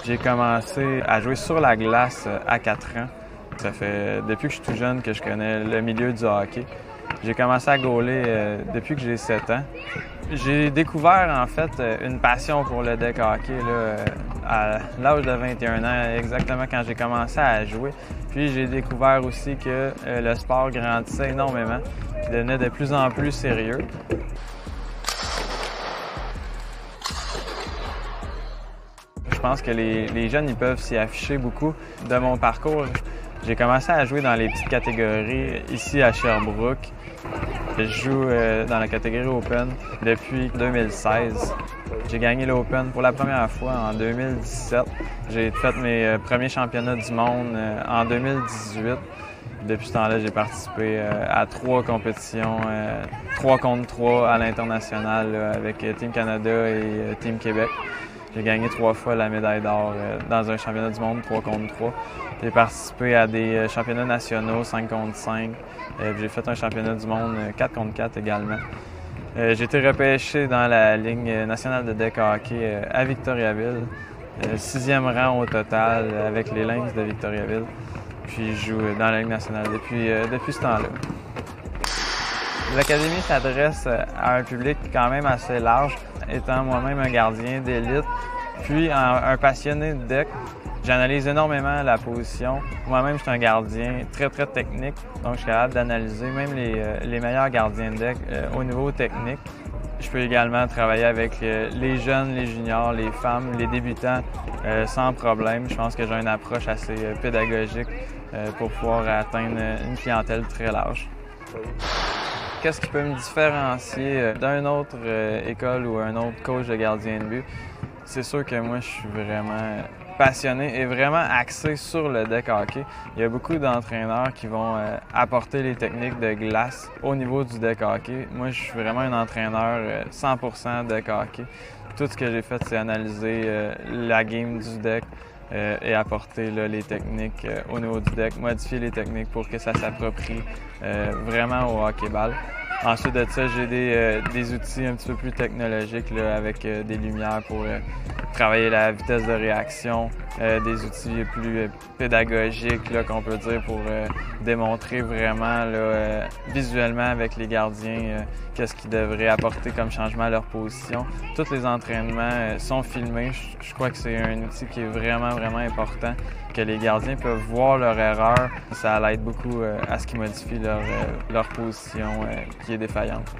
J'ai commencé à jouer sur la glace à 4 ans. Ça fait depuis que je suis tout jeune que je connais le milieu du hockey. J'ai commencé à goaler depuis que j'ai 7 ans. J'ai découvert en fait une passion pour le deck hockey à l'âge de 21 ans, exactement quand j'ai commencé à jouer. Puis j'ai découvert aussi que le sport grandissait énormément, il devenait de plus en plus sérieux. Je pense que les jeunes ils peuvent s'y afficher beaucoup. De mon parcours, j'ai commencé à jouer dans les petites catégories ici à Sherbrooke. Je joue dans la catégorie Open depuis 2016. J'ai gagné l'Open pour la première fois en 2017. J'ai fait mes premiers championnats du monde en 2018. Depuis ce temps-là, j'ai participé à 3 compétitions, 3 contre 3 à l'international avec Team Canada et Team Québec. J'ai gagné 3 fois la médaille d'or dans un championnat du monde 3 contre 3. J'ai participé à des championnats nationaux 5 contre 5. J'ai fait un championnat du monde 4 contre 4 également. J'ai été repêché dans la Ligue nationale de deck hockey à Victoriaville. 6e rang au total avec les Lynx de Victoriaville. Puis je joue dans la Ligue nationale depuis ce temps-là. L'Académie s'adresse à un public quand même assez large, étant moi-même un gardien d'élite, puis un passionné de deck. J'analyse énormément la position. Moi-même, je suis un gardien très, très technique, donc je suis capable d'analyser même les meilleurs gardiens de deck au niveau technique. Je peux également travailler avec les jeunes, les juniors, les femmes, les débutants sans problème. Je pense que j'ai une approche assez pédagogique pour pouvoir atteindre une clientèle très large. Qu'est-ce qui peut me différencier d'une autre école ou un autre coach de gardien de but? C'est sûr que moi, je suis vraiment passionné et vraiment axé sur le deck hockey. Il y a beaucoup d'entraîneurs qui vont apporter les techniques de glace au niveau du deck hockey. Moi, je suis vraiment un entraîneur 100% deck hockey. Tout ce que j'ai fait, c'est analyser la game du deck et apporter les techniques au niveau du deck, modifier les techniques pour que ça s'approprie vraiment au hockey-ball. Ensuite de ça, j'ai des outils un petit peu plus technologiques avec des lumières pour travailler la vitesse de réaction, des outils plus pédagogiques qu'on peut dire pour démontrer vraiment visuellement avec les gardiens qu'est-ce qu'ils devraient apporter comme changement à leur position. Tous les entraînements sont filmés. Je crois que c'est un outil qui est vraiment, vraiment important, que les gardiens peuvent voir leur erreur. Ça l'aide beaucoup à ce qu'ils modifient leur position qui est défaillante.